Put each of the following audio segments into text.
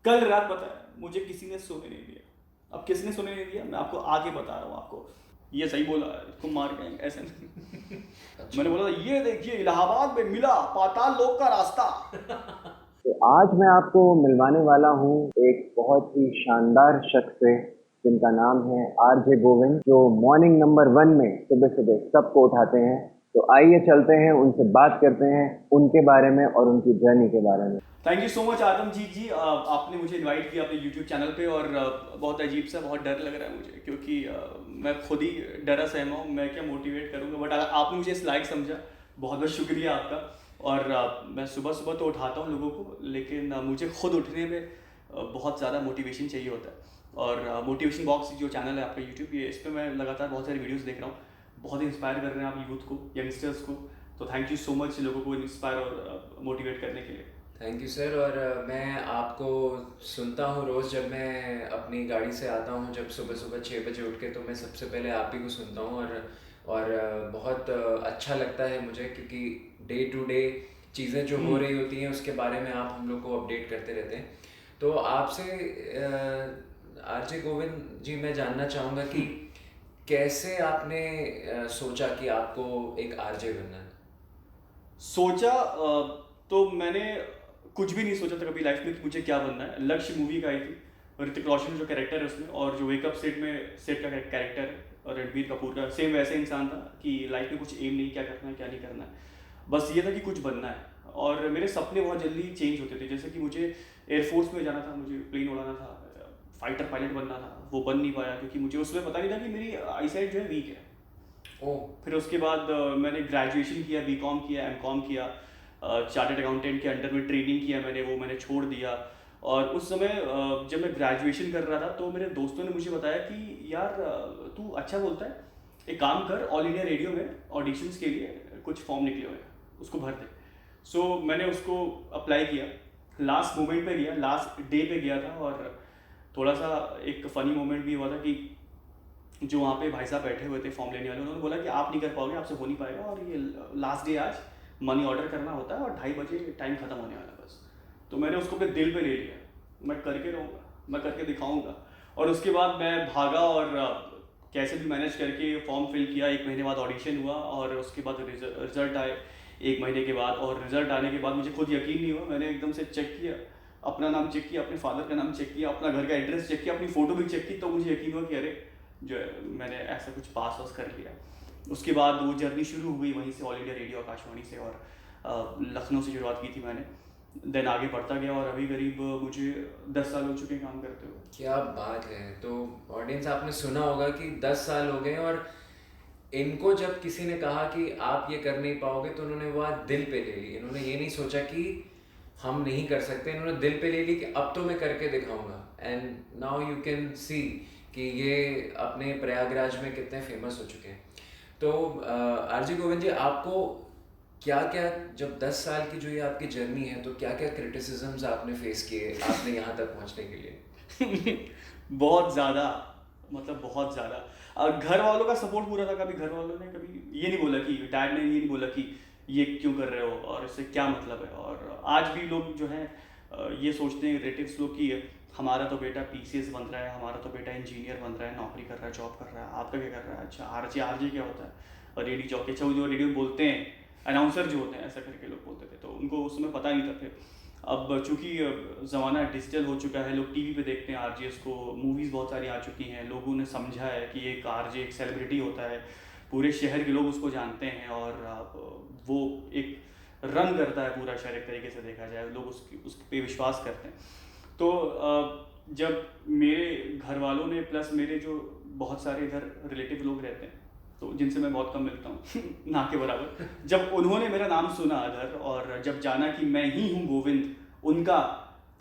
कल रात पता है मुझे किसी ने सोने नहीं दिया। अब किसने सोने नहीं दिया मैं आपको आगे बता रहा हूँ आपको। ये सही बोला, इसको मार के ऐसे नहीं। अच्छा। मैंने बोला था ये देखिए इलाहाबाद में मिला पाताल लोक का रास्ता। तो आज मैं आपको मिलवाने वाला हूँ एक बहुत ही शानदार शख्स से, जिनका नाम है आरजे गोविंद, जो मॉर्निंग नंबर 1 में सुबह सुबह सबको उठाते हैं। तो आइए चलते हैं, उनसे बात करते हैं उनके बारे में और उनकी जर्नी के बारे में। थैंक यू सो मच आदमजीत जी, आपने मुझे इनवाइट किया अपने यूट्यूब चैनल पे। और बहुत अजीब सा बहुत डर लग रहा है मुझे, क्योंकि मैं खुद ही डरा सहमा हूँ। मैं क्या मोटिवेट करूँगा, बट आपने मुझे इस लायक समझा, बहुत बहुत शुक्रिया आपका। और मैं सुबह सुबह तो उठाता हूँ लोगों को, लेकिन मुझे खुद उठने में बहुत ज़्यादा मोटिवेशन चाहिए होता है। और मोटिवेशन बॉक्स जो चैनल है आपका यूट्यूब, ये इस पर मैं लगातार बहुत सारी वीडियोज़ देख रहा हूँ। बहुत इंस्पायर कर रहे हैं आप यूथ को, यंगस्टर्स को। तो थैंक यू सो मच लोगों को इंस्पायर और मोटिवेट करने के लिए। Thank you sir. और मैं आपको सुनता हूँ रोज़, जब मैं अपनी गाड़ी से आता हूँ, जब सुबह सुबह 6 बजे उठ के, तो मैं सबसे पहले आप ही को सुनता हूँ। बहुत अच्छा लगता है मुझे, क्योंकि डे टू डे चीज़ें जो हो रही होती हैं उसके बारे में आप हम लोग को अपडेट करते रहते हैं। तो आपसे आरजे गोविंद जी, मैं जानना चाहूँगा कि कैसे आपने सोचा कि आपको एक आरजे बनना है। सोचा तो मैंने कुछ भी नहीं सोचा था कभी लाइफ में कि मुझे क्या बनना है। लक्ष्य मूवी का आई थी, ऋतिक रोशन जो कैरेक्टर है उसमें, और जो वेकअप सेट का कैरेक्टर है और रणबीर कपूर का, सेम वैसे इंसान था कि लाइफ में कुछ एम नहीं, क्या करना है क्या नहीं करना है, बस ये था कि कुछ बनना है। और मेरे सपने बहुत जल्दी चेंज होते थे, जैसे कि मुझे एयरफोर्स में जाना था, मुझे प्लेन उड़ाना था, फाइटर पायलट बनना था, वो बन नहीं पाया क्योंकि मुझे उसमें पता नहीं था कि मेरी आईसाइट जो है वीक है। ओह। फिर उसके बाद मैंने ग्रेजुएशन किया, बीकॉम किया, एमकॉम किया, चार्टर्ड अकाउंटेंट के अंडर में ट्रेनिंग किया मैंने, वो मैंने छोड़ दिया। और उस समय जब मैं ग्रेजुएशन कर रहा था तो मेरे दोस्तों ने मुझे बताया कि यार तू अच्छा बोलता है, एक काम कर, ऑल इंडिया रेडियो में ऑडिशंस के लिए कुछ फॉर्म निकले हुए हैं, उसको भर दे। सो मैंने उसको अप्लाई किया, लास्ट मोमेंट पे गया, लास्ट डे पे गया था। और थोड़ा सा एक फ़नी मोमेंट भी हुआ था कि जो वहाँ पे भाई साहब बैठे हुए थे फॉर्म लेने वाले, उन्होंने बोला कि आप नहीं कर पाओगे, आपसे हो नहीं पाएगा, और ये लास्ट डे आज, मनी ऑर्डर करना होता है और 2:30 बजे टाइम खत्म होने वाला है बस। तो मैंने उसको अपने दिल पे ले लिया, मैं करके रहूँगा, मैं करके दिखाऊंगा। और उसके बाद मैं भागा और कैसे भी मैनेज करके फॉर्म फिल किया। 1 महीने बाद ऑडिशन हुआ और उसके बाद रिजल्ट आए 1 महीने के बाद। और रिजल्ट आने के बाद मुझे खुद यकीन नहीं हुआ, मैंने एकदम से चेक किया, अपना नाम चेक किया, अपने फादर का नाम चेक किया, अपना घर का एड्रेस चेक किया, अपनी फ़ोटो भी चेक की, तो मुझे यकीन हुआ कि अरे जो है मैंने ऐसा कुछ पास वास कर लिया। उसके बाद वो जर्नी शुरू हो गई वहीं से, ऑल इंडिया रेडियो आकाशवाणी से, और लखनऊ से शुरुआत की थी मैंने। देन आगे बढ़ता गया और अभी करीब मुझे 10 साल हो चुके हैं काम करते हुए। क्या बात है। तो ऑडियंस, आपने सुना होगा कि 10 साल हो गए, और इनको जब किसी ने कहा कि आप ये कर नहीं पाओगे, तो उन्होंने वो बात दिल पे ले ली। इन्होंने ये नहीं सोचा कि हम नहीं कर सकते, इन्होंने दिल पे ले ली कि अब तो मैं करके दिखाऊंगा। And now you can see कि ये अपने प्रयागराज में कितने फेमस हो चुके हैं। तो आरजे गोविंद जी, आपको क्या क्या, जब 10 साल की जो ये आपकी जर्नी है, तो क्या क्या क्रिटिसिज्म्स आपने फेस किए आपने यहाँ तक पहुँचने के लिए। बहुत ज़्यादा, मतलब बहुत ज़्यादा। घर वालों का सपोर्ट पूरा था, कभी घर वालों ने कभी ये नहीं बोला कि, डैड ने ये नहीं बोला कि ये क्यों कर रहे हो और इससे क्या मतलब है। और आज भी लोग जो हैं ये सोचते हैं रिलेटिव्स लोग कि हमारा तो बेटा पीसीएस बन रहा है, हमारा तो बेटा इंजीनियर बन रहा है, नौकरी कर रहा है, जॉब कर रहा है, आपका क्या कर रहा है, अच्छा आरजे, आरजे क्या होता है, और रेडियो जॉकी, अच्छा वो जो रेडियो बोलते हैं, अनाउंसर जो होते हैं, ऐसा करके लोग बोलते थे, तो उनको उस समय पता नहीं था। फिर अब चूंकि ज़माना डिजिटल हो चुका है, लोग टीवी पे देखते हैं आरजेस को, मूवीज़ बहुत सारी आ चुकी हैं, लोगों ने समझा है कि एक आरजे एक सेलिब्रिटी होता है, पूरे शहर के लोग उसको जानते हैं, और वो एक रन करता है पूरा शहर, एक तरीके से देखा जाए, लोग उस पे विश्वास करते हैं। तो जब मेरे घर वालों ने, प्लस मेरे जो बहुत सारे इधर रिलेटिव लोग रहते हैं, तो जिनसे मैं बहुत कम मिलता हूँ ना के बराबर, जब उन्होंने मेरा नाम सुना अदर, और जब जाना कि मैं ही हूँ गोविंद, उनका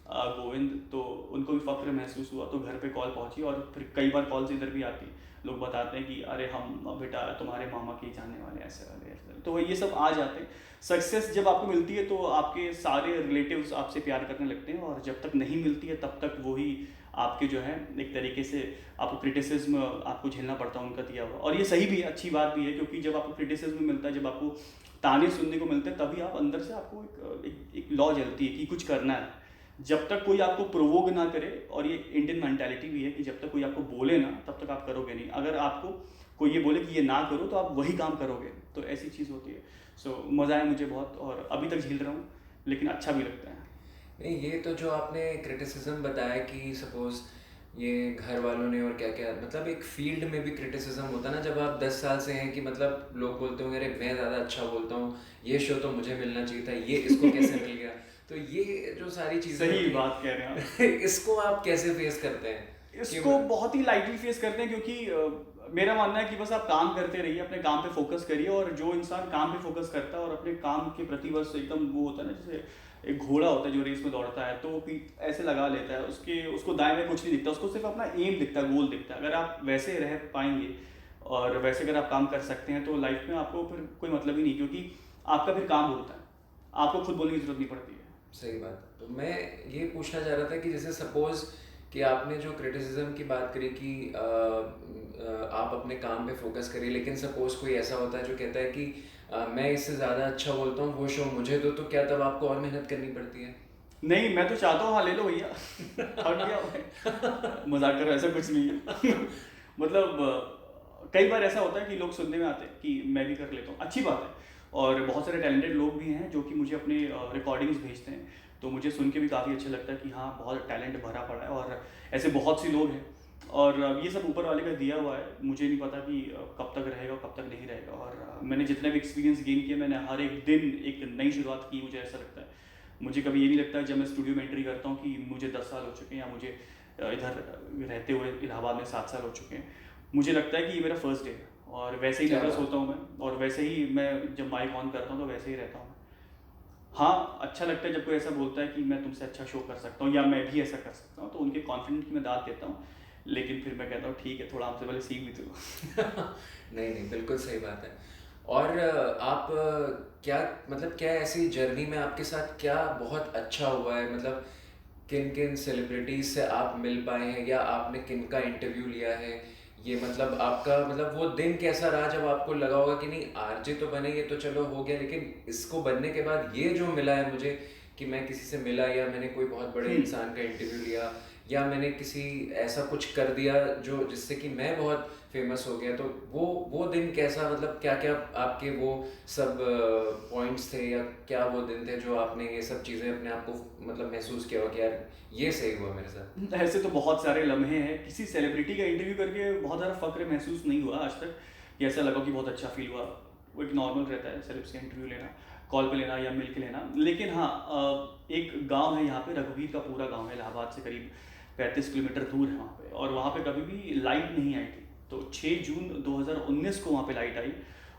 गोविंद, तो उनको भी फक्र महसूस हुआ। तो घर पे कॉल पहुंची, और फिर कई बार कॉल्स इधर भी आती, लोग बताते हैं कि अरे हम बेटा तुम्हारे मामा के जानने वाले, ऐसे वाले ऐसे, तो ये सब आ जाते हैं। सक्सेस जब आपको मिलती है तो आपके सारे रिलेटिव्स आपसे प्यार करने लगते हैं, और जब तक नहीं मिलती है तब तक वही आपके जो है एक तरीके से आपको क्रिटिसिज्म आपको झेलना पड़ता है उनका दिया हुआ। और ये सही भी है, अच्छी बात भी है, क्योंकि जब आपको क्रिटिसिज्म मिलता है, जब आपको ताने सुनने को मिलते हैं, तभी आप अंदर से आपको एक लॉ जलती है कि कुछ करना है। जब तक कोई आपको प्रोवोक ना करे, और ये इंडियन मेंटालिटी भी है कि जब तक कोई आपको बोले ना तब तक आप करोगे नहीं। अगर आपको कोई ये बोले कि ये ना करो तो आप वही काम करोगे, तो ऐसी चीज़ होती है। सो मज़ा आया मुझे बहुत, और अभी तक झेल रहा हूँ, लेकिन अच्छा भी लगता है। नहीं, ये तो जो आपने क्रिटिसिज्म बताया कि सपोज ये घर वालों ने और क्या क्या, मतलब एक फील्ड में भी क्रिटिसिज्म होता है ना, जब आप 10 साल से हैं कि मतलब लोग बोलते होंगे अरे मैं ज़्यादा अच्छा बोलता हूँ, ये शो तो मुझे मिलना चाहिए था, ये इसको कैसे मिल गया। तो ये जो सारी चीज़ें सही होती हैं, बात कह रहे हैं आप। इसको आप कैसे फेस करते हैं कि इसको बहुत ही लाइटली फेस करते हैं, क्योंकि मेरा मानना है कि बस आप काम करते रहिए, अपने काम पे फोकस करिए, और जो इंसान काम पे फोकस करता है और अपने काम के प्रति बस एकदम वो होता है ना, जैसे एक घोड़ा होता है जो रेस में दौड़ता है, तो वो ऐसे लगा लेता है, उसको दाएं में कुछ नहीं दिखता, उसको सिर्फ अपना एम दिखता है, गोल दिखता है। अगर आप वैसे रह पाएंगे और वैसे अगर आप काम कर सकते हैं तो लाइफ में आपको फिर कोई मतलब ही नहीं, क्योंकि आपका फिर काम होता है, आपको खुद बोलने की जरूरत नहीं पड़ती है। सही बात। तो मैं ये पूछना चाह रहा था कि जैसे सपोज कि आपने जो क्रिटिसिज्म की बात करी कि आप अपने काम पे फोकस करिए, लेकिन सपोज कोई ऐसा होता है जो कहता है कि मैं इससे ज़्यादा अच्छा बोलता हूँ, वो शो मुझे दो, तो क्या तब आपको और मेहनत करनी पड़ती है? नहीं, मैं तो चाहता हूँ हाँ ले लो भैया। हट गया। मजाक कर रहा, ऐसा कुछ नहीं है। मतलब कई बार ऐसा होता है कि लोग सुनने में आते हैं कि मैं भी कर लेता हूँ, अच्छी बात है। और बहुत सारे टैलेंटेड लोग भी हैं जो कि मुझे अपने रिकॉर्डिंग्स भेजते हैं, तो मुझे सुन के भी काफ़ी अच्छा लगता है कि हाँ बहुत टैलेंट भरा पड़ा है, और ऐसे बहुत सी लोग हैं। और ये सब ऊपर वाले का दिया हुआ है, मुझे नहीं पता कि कब तक रहेगा कब तक नहीं रहेगा। और मैंने जितने भी एक्सपीरियंस गेन किए, मैंने हर एक दिन एक नई शुरुआत की, मुझे ऐसा लगता है। मुझे कभी ये नहीं लगता जब मैं स्टूडियो में एंट्री करता हूँ कि मुझे 10 साल हो चुके हैं, या मुझे इधर रहते हुए इलाहाबाद में 7 साल हो चुके हैं। मुझे लगता है कि ये मेरा फर्स्ट डे है, और वैसे ही क्या नर्वस बात होता हूँ मैं, और वैसे ही मैं जब माइक ऑन करता हूँ तो वैसे ही रहता हूँ। हाँ, अच्छा लगता है जब कोई ऐसा बोलता है कि मैं तुमसे अच्छा शो कर सकता हूँ, या मैं भी ऐसा कर सकता हूँ, तो उनके कॉन्फिडेंस की मैं दाद देता हूँ। लेकिन फिर मैं कहता हूँ ठीक है, थोड़ा हमसे पहले सीख भी तो। नहीं नहीं, बिल्कुल सही बात है। और आप क्या मतलब क्या ऐसी जर्नी में आपके साथ क्या बहुत अच्छा हुआ है, मतलब किन किन सेलिब्रिटीज से आप मिल पाए हैं, या आपने किन का इंटरव्यू लिया है, ये मतलब आपका मतलब वो दिन कैसा रहा जब आपको लगा होगा कि नहीं आरजे तो बने, ये तो चलो हो गया, लेकिन इसको बनने के बाद ये जो मिला है मुझे कि मैं किसी से मिला, या मैंने कोई बहुत बड़े इंसान का इंटरव्यू लिया, या मैंने किसी ऐसा कुछ कर दिया जो जिससे कि मैं बहुत फेमस हो गया, तो वो दिन कैसा, मतलब क्या क्या आपके वो सब पॉइंट्स थे, या क्या वो दिन थे जो आपने ये सब चीज़ें अपने आप को मतलब महसूस किया हो कि यार ये सही हुआ मेरे साथ? ऐसे तो बहुत सारे लम्हे हैं, किसी सेलिब्रिटी का इंटरव्यू करके बहुत ज़्यादा फ़ख्र महसूस नहीं हुआ आज तक, कि ऐसा लगा कि बहुत अच्छा फील हुआ। वो एक नॉर्मल रहता है सेलिब्स का इंटरव्यू लेना, कॉल पे लेना या मिल के लेना। लेकिन हाँ, एक गांव है यहाँ पे, रघुवीर का पूरा गांव है, इलाहाबाद से करीब 35 किलोमीटर दूर है वहाँ पे, और वहाँ पे कभी भी लाइट नहीं आई थी। तो 6 जून 2019 को वहाँ पे लाइट आई,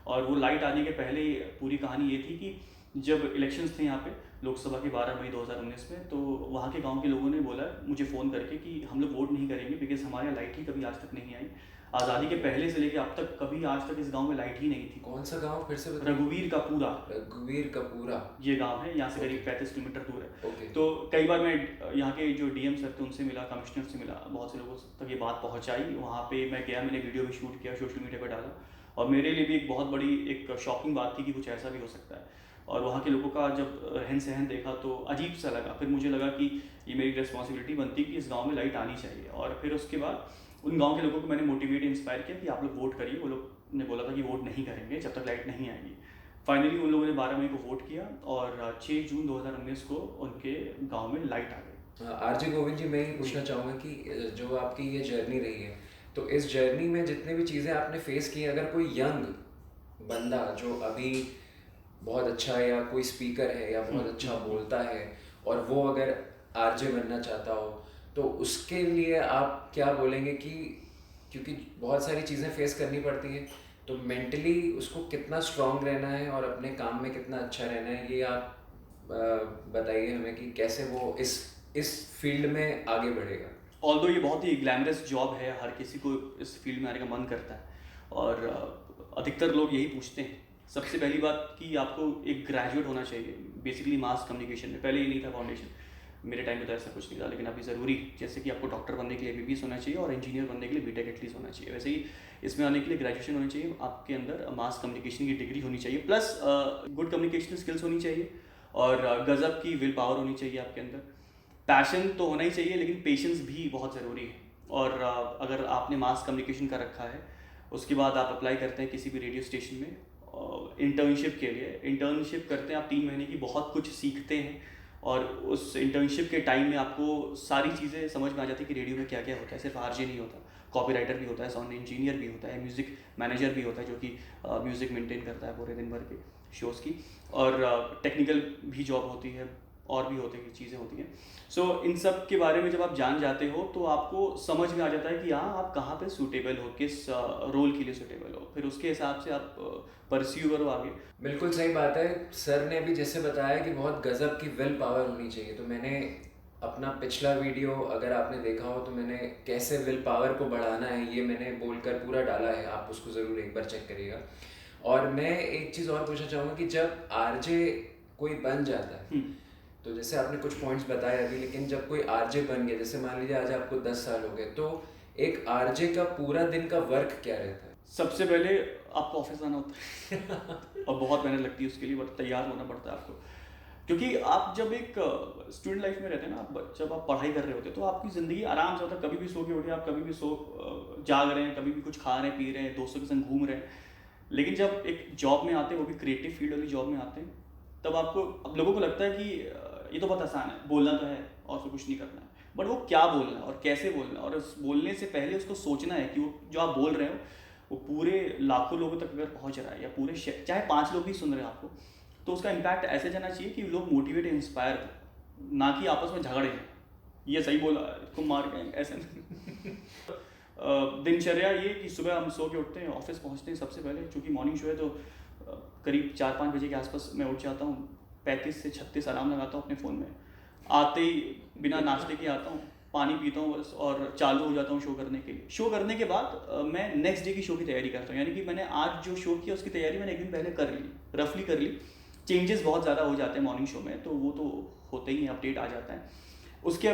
और वो लाइट आने के पहले पूरी कहानी ये थी कि जब इलेक्शंस थे यहाँ पे लोकसभा के 12 मई 2019 में, तो वहाँ के गांव के लोगों ने बोला मुझे फ़ोन करके कि हम लोग वोट नहीं करेंगे, बिकॉज हमारे यहाँ लाइट ही कभी आज तक नहीं आई। आज़ादी के पहले से लेकर अब तक कभी आज तक इस गांव में लाइट ही नहीं थी। कौन सा गांव फिर से बताइए? रघुवीर का पूरा, रघुवीर का पूरा ये गांव है, यहाँ से करीब 35 किलोमीटर दूर है। ओके। तो कई बार मैं यहाँ के जो डीएम सर थे उनसे मिला, कमिश्नर से मिला, बहुत से लोगों तक ये बात पहुँचाई। वहाँ पे मैं गया, मैंने वीडियो भी शूट किया, सोशल मीडिया पर डाला, और मेरे लिए भी एक बहुत बड़ी एक शॉकिंग बात थी कि कुछ ऐसा भी हो सकता है। और वहाँ के लोगों का जब रहन सहन देखा तो अजीब सा लगा। फिर मुझे लगा कि ये मेरी रिस्पॉन्सिबिलिटी बनती कि इस गांव में लाइट आनी चाहिए। और फिर उसके बाद उन गांव के लोगों को मैंने मोटिवेट इंस्पायर किया कि आप लोग वोट करिए। वो लोग ने बोला था कि वोट नहीं करेंगे जब तक लाइट नहीं आएगी। फाइनली उन लोगों ने 12 मई को वोट किया, और 6 जून 2019 को उनके गाँव में लाइट आ गई। आरजे गोविंद जी, मैं ये पूछना चाहूँगा कि जो आपकी ये जर्नी रही है, तो इस जर्नी में जितने भी चीज़ें आपने फेस की, अगर कोई यंग बंदा जो अभी बहुत अच्छा है, या कोई स्पीकर है, या बहुत अच्छा बोलता है, और वो अगर आरजे बनना चाहता हो, तो उसके लिए आप क्या बोलेंगे कि क्योंकि बहुत सारी चीज़ें फेस करनी पड़ती हैं, तो मेंटली उसको कितना स्ट्रांग रहना है और अपने काम में कितना अच्छा रहना है, ये आप बताइए हमें कि कैसे वो इस फील्ड में आगे बढ़ेगा। ऑल्दो ये बहुत ही ग्लैमरस जॉब है, हर किसी को इस फील्ड में आने का मन करता है, और अधिकतर लोग यही पूछते हैं। सबसे पहली बात कि आपको एक ग्रेजुएट होना चाहिए बेसिकली मास कम्युनिकेशन में। पहले ये नहीं था फाउंडेशन, मेरे टाइम पे तो ऐसा कुछ नहीं था, लेकिन अभी ज़रूरी, जैसे कि आपको डॉक्टर बनने के लिए एमबीबीएस होना चाहिए, और इंजीनियर बनने के लिए बीटेक एटलीस्ट होना चाहिए, वैसे ही इसमें आने के लिए ग्रेजुएशन होनी चाहिए, आपके अंदर मास कम्युनिकेशन की डिग्री होनी चाहिए, प्लस गुड कम्युनिकेशन स्किल्स होनी चाहिए, और गज़ब की विल पावर होनी चाहिए आपके अंदर। पैशन तो होना ही चाहिए, लेकिन पेशेंस भी बहुत ज़रूरी है। और अगर आपने मास कम्युनिकेशन का रखा है, उसके बाद आप अप्लाई करते हैं किसी भी रेडियो स्टेशन में इंटर्नशिप के लिए। इंटर्नशिप करते हैं आप 3 महीने की, बहुत कुछ सीखते हैं, और उस इंटर्नशिप के टाइम में आपको सारी चीज़ें समझ में आ जाती है कि रेडियो में क्या क्या होता है। सिर्फ आरजे नहीं होता, कॉपीराइटर भी होता है, साउंड इंजीनियर भी होता है, म्यूज़िक मैनेजर भी होता है जो कि म्यूज़िक मेंटेन करता है पूरे दिन भर के शोज़ की, और टेक्निकल भी जॉब होती है, और भी होते हैं चीज़ें होती हैं। सो इन सब के बारे में जब आप जान जाते हो तो आपको समझ में आ जाता है कि हाँ आप कहाँ पे सूटेबल हो, किस रोल के लिए सूटेबल हो, फिर उसके हिसाब से आप परस्यू करो आगे। बिल्कुल सही बात है। सर ने भी जैसे बताया कि बहुत गजब की विल पावर होनी चाहिए, तो मैंने अपना पिछला वीडियो अगर आपने देखा हो तो मैंने कैसे विल पावर को बढ़ाना है ये मैंने बोलकर पूरा डाला है, आप उसको ज़रूर एक बार चेक करिएगा। और मैं एक चीज़ और पूछना चाहूँगा कि जब आरजे कोई बन जाता है, तो जैसे आपने कुछ पॉइंट्स बताए अभी, लेकिन जब कोई आरजे बन गया, जैसे मान लीजिए आज आपको 10 साल हो गए, तो एक आरजे का पूरा दिन का वर्क क्या रहता है? सबसे पहले आपको ऑफिस आना होता है और बहुत मेहनत लगती है उसके लिए, बट तैयार होना पड़ता है आपको, क्योंकि आप जब एक स्टूडेंट लाइफ में रहते हैं ना, जब आप पढ़ाई कर रहे होते हैं तो आपकी ज़िंदगी आराम से होता है, कभी भी सो के उठे, आप कभी भी जाग रहे हैं, कभी भी कुछ खा रहे हैं, पी रहे हैं, दोस्तों के संग घूम रहे हैं। लेकिन जब एक जॉब में आते हैं, वो भी क्रिएटिव फील्ड वाली जॉब में आते हैं, तब आपको, अब लोगों को लगता है कि ये तो बहुत आसान है, बोलना तो है और फिर कुछ नहीं करना है, बट वो क्या बोलना है और कैसे बोलना है, और उस बोलने से पहले उसको सोचना है कि वो जो आप बोल रहे हो वो पूरे लाखों लोगों तक अगर पहुंच रहा है, या पूरे चाहे 5 लोग भी सुन रहे हैं आपको, तो उसका इम्पैक्ट ऐसे जाना चाहिए कि लोग मोटिवेट इंस्पायर हो, ना कि आपस में झगड़े हैं, ये सही बोला इसको मार के ऐसे नहीं। दिनचर्या ये कि सुबह हम सो के उठते हैं, ऑफिस पहुंचते हैं सबसे पहले, चूँकि मॉर्निंग शो है तो करीब 4-5 बजे के आसपास मैं उठ जाता हूँ, 35 से 36 अलार्म लगाता हूँ अपने फ़ोन में, आते ही बिना नाश्ते के आता हूँ, पानी पीता हूँ बस, और चालू हो जाता हूँ शो करने के लिए। शो करने के बाद मैं नेक्स्ट डे की शो की तैयारी करता हूँ, यानी कि मैंने आज जो शो किया उसकी तैयारी मैंने एक दिन पहले कर ली, रफली कर ली। चेंजेस बहुत ज़्यादा हो जाते हैं मॉर्निंग शो में, तो वो तो होते ही हैं, अपडेट आ जाता है। उसके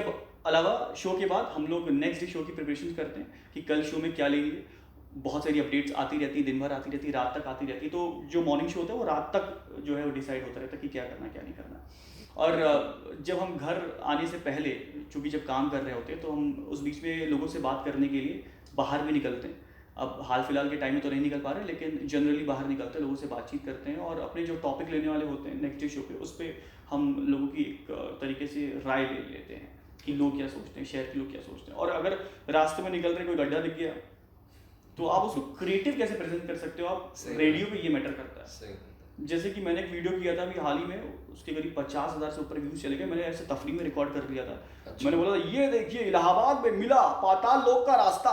अलावा शो के बाद हम लोग नेक्स्ट डे शो की प्रिपरेशन करते हैं कि कल शो में क्या लेंगे। बहुत सारी अपडेट्स आती रहती, दिन भर आती रहती, रात तक आती रहती, तो जो मॉर्निंग शो होता है वो रात तक जो है वो डिसाइड होता रहता है कि क्या करना क्या नहीं करना। और जब हम घर आने से पहले, चूँकि जब काम कर रहे होते हैं, तो हम उस बीच में लोगों से बात करने के लिए बाहर भी निकलते हैं। अब हाल फिलहाल के टाइम में तो नहीं निकल पा रहे, लेकिन जनरली बाहर निकलते हैं, लोगों से बातचीत करते हैं, और अपने जो टॉपिक लेने वाले होते हैं नेक्स्ट डे शो पे, उस पर हम लोगों की एक तरीके से राय ले लेते हैं कि लोग क्या सोचते हैं, शहर के लोग क्या सोचते हैं। और अगर रास्ते में निकल रहे कोई गड्ढा दिख गया तो आप उसको क्रिएटिव कैसे प्रेजेंट कर सकते हो, आप रेडियो पे ये मैटर करता है। जैसे कि मैंने एक वीडियो किया था अभी हाल ही में, उसके करीब 50,000 से ऊपर व्यूज चले गए, मैंने ऐसे तफरी में रिकॉर्ड कर लिया था। अच्छा। मैंने बोला था ये देखिए इलाहाबाद में मिला पाताल लोक का रास्ता।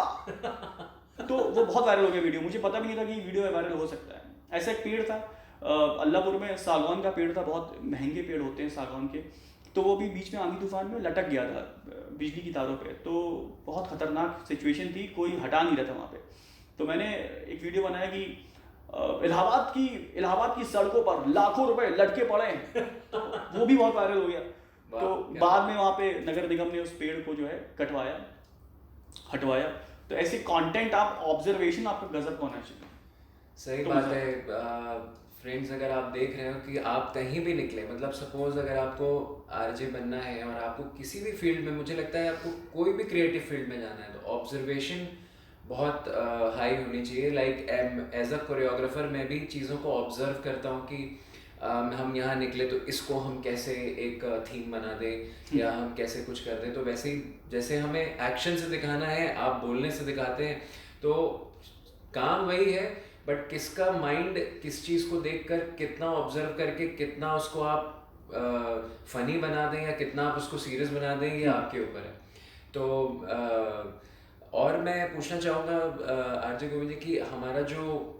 तो वो बहुत वायरल हो गया वीडियो, मुझे पता भी नहीं था कि वीडियो वायरल हो सकता है। ऐसा एक पेड़ था अल्लाहपुर में, सागवान का पेड़ था, बहुत महंगे पेड़ होते हैं सागवान के, तो वो भी बीच में आंधी तूफान में लटक गया था बिजली की तारों पे, तो बहुत खतरनाक सिचुएशन थी, कोई हटा नहीं रहा था वहाँ पे। तो मैंने एक वीडियो बनाया कि इलाहाबाद की सड़कों पर लाखों रुपए लटके पड़े हैं। तो वो भी बहुत वायरल हो गया। तो बाद में वहाँ पे नगर निगम ने उस पेड़ को जो है हटवाया। तो ऐसे कंटेंट, आप ऑब्जर्वेशन आपका गजब होना चाहिए। सही बात है। फ्रेंड्स, अगर आप देख रहे हो कि आप कहीं भी निकले, मतलब सपोज अगर आपको आरजे बनना है और आपको किसी भी फील्ड में, मुझे लगता है आपको कोई भी क्रिएटिव फील्ड में जाना है, तो ऑब्जर्वेशन बहुत हाई होनी चाहिए। लाइक एज अ कोरियोग्राफर मैं भी चीज़ों को ऑब्जर्व करता हूँ कि हम यहाँ निकले तो इसको हम कैसे एक थीम बना दें या हम कैसे कुछ कर दें। तो वैसे ही जैसे हमें एक्शन से दिखाना है, आप बोलने से दिखाते हैं, तो काम वही है, बट किसका माइंड किस चीज़ को देखकर कितना ऑब्जर्व करके कितना उसको आप फनी बना दें या कितना आप उसको सीरियस बना दें, ये आपके ऊपर है। तो और मैं पूछना चाहूँगा आरजे गोविंद जी कि हमारा जो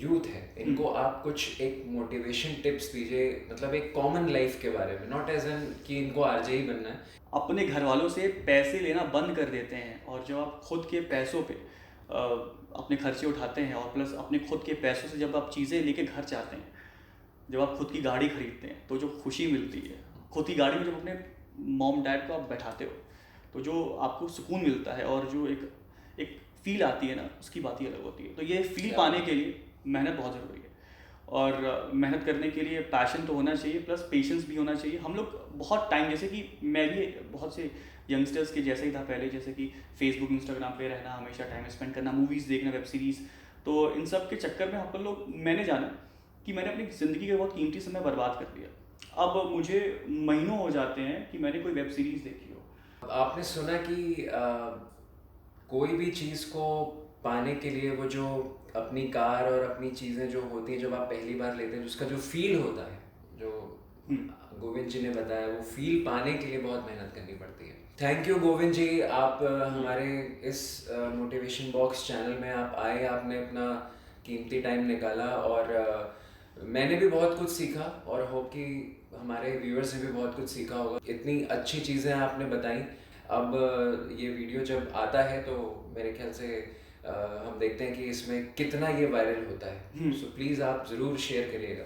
यूथ है, इनको आप कुछ एक मोटिवेशन टिप्स दीजिए, मतलब एक कॉमन लाइफ के बारे में, नॉट एज एन कि इनको आरजे ही बनना है। अपने घर वालों से पैसे लेना बंद कर देते हैं, और जब आप खुद के पैसों पे अपने खर्चे उठाते हैं, और प्लस अपने खुद के पैसों से जब आप चीज़ें लेके घर जाते हैं, जब आप खुद की गाड़ी खरीदते हैं, तो जो खुशी मिलती है, खुद की गाड़ी में जब अपने मॉम डैड को आप बैठाते हो, तो जो आपको सुकून मिलता है और जो एक फील आती है ना, उसकी बात ही अलग होती है। तो ये फील पाने के लिए मेहनत बहुत ज़रूरी है। और मेहनत करने के लिए पैशन तो होना चाहिए, प्लस पेशेंस भी होना चाहिए। हम लोग बहुत टाइम, जैसे कि मैं भी बहुत से यंगस्टर्स के जैसे ही था पहले, जैसे कि फेसबुक इंस्टाग्राम पे रहना, हमेशा टाइम स्पेंड करना, मूवीज़ देखना, वेब सीरीज़, तो इन सब के चक्कर में अपन लोग, मैंने जाना कि मैंने अपनी ज़िंदगी का बहुत कीमती समय बर्बाद कर दिया। अब मुझे महीनों हो जाते हैं कि मैंने कोई वेब सीरीज़ देखी हो। आपने सुना कि कोई भी चीज़ को पाने के लिए वो जो अपनी कार और अपनी चीज़ें जो होती हैं जब आप पहली बार लेते हैं, उसका जो फील होता है, जो गोविंद जी ने बताया, वो फील पाने के लिए बहुत मेहनत करनी पड़ती है। थैंक यू गोविंद जी, आप हमारे इस मोटिवेशन बॉक्स चैनल में आप आए, आपने अपना कीमती टाइम निकाला और मैंने भी बहुत कुछ सीखा और होप कि हमारे व्यूअर्स ने भी बहुत कुछ सीखा होगा। इतनी अच्छी चीज़ें आपने बताई। अब ये वीडियो जब आता है तो मेरे ख्याल से हम देखते हैं कि इसमें कितना ये वायरल होता है। सो प्लीज़ आप ज़रूर शेयर करिएगा।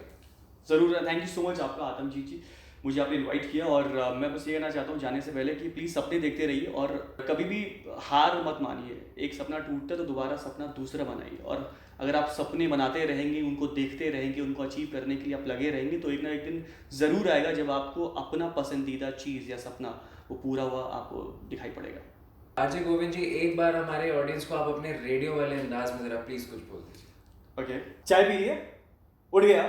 ज़रूर, थैंक यू सो मच आपका आतमजीत जी, मुझे आपने इनवाइट किया। और मैं बस ये कहना चाहता हूँ जाने से पहले कि प्लीज़ सपने देखते रहिए और कभी भी हार मत मानिए। एक सपना टूटता है तो दोबारा सपना दूसरा बनाइए, और अगर आप सपने बनाते रहेंगे, उनको देखते रहेंगे, उनको अचीव करने के लिए आप लगे रहेंगे, तो एक ना एक दिन ज़रूर आएगा जब आपको अपना पसंदीदा चीज़ या सपना वो पूरा हुआ आपको दिखाई पड़ेगा। आरजे गोविंद जी, एक बार हमारे ऑडियंस को आप अपने रेडियो वाले अंदाज में ज़रा प्लीज़ कुछ बोल दीजिए। ओके, चाय पी लिए, उठ गया,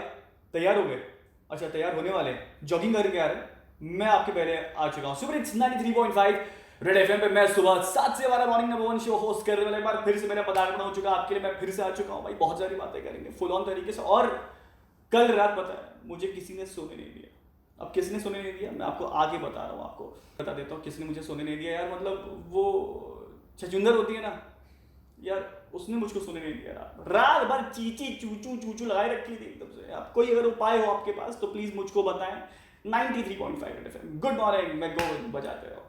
तैयार हो गए? अच्छा, तैयार होने वाले हैं, जॉगिंग करके आ रहे हैं। मैं आपके पहले आ चुका हूँ सुपर हिट्स 93.5 रेड एफएम पे। मैं सुबह 7 से 12 मॉर्निंग नंबर 1 शो होस्ट करने वाले, एक बार फिर से मैंने पदार्पण हो चुका आपके लिए। मैं फिर से आ चुका हूँ भाई, बहुत सारी बातें करेंगे फुल ऑन तरीके से। और कल रात पता है मुझे किसी ने सोने नहीं दिया। अब किसने सोने नहीं दिया मैं आपको आगे बता रहा हूँ, आपको बता देता हूँ किसने मुझे सोने नहीं दिया यार। मतलब वो छचुंदर होती है ना यार, उसने मुझको सोने नहीं दिया। रात भर चीची चूचू चूचू लगाए रखी थी एकदम से। अब कोई अगर उपाय हो आपके पास तो प्लीज मुझको बताएं। 93.5 रेड एफएम, गुड मॉर्निंग, मैं गोविंद, बजाते रहो।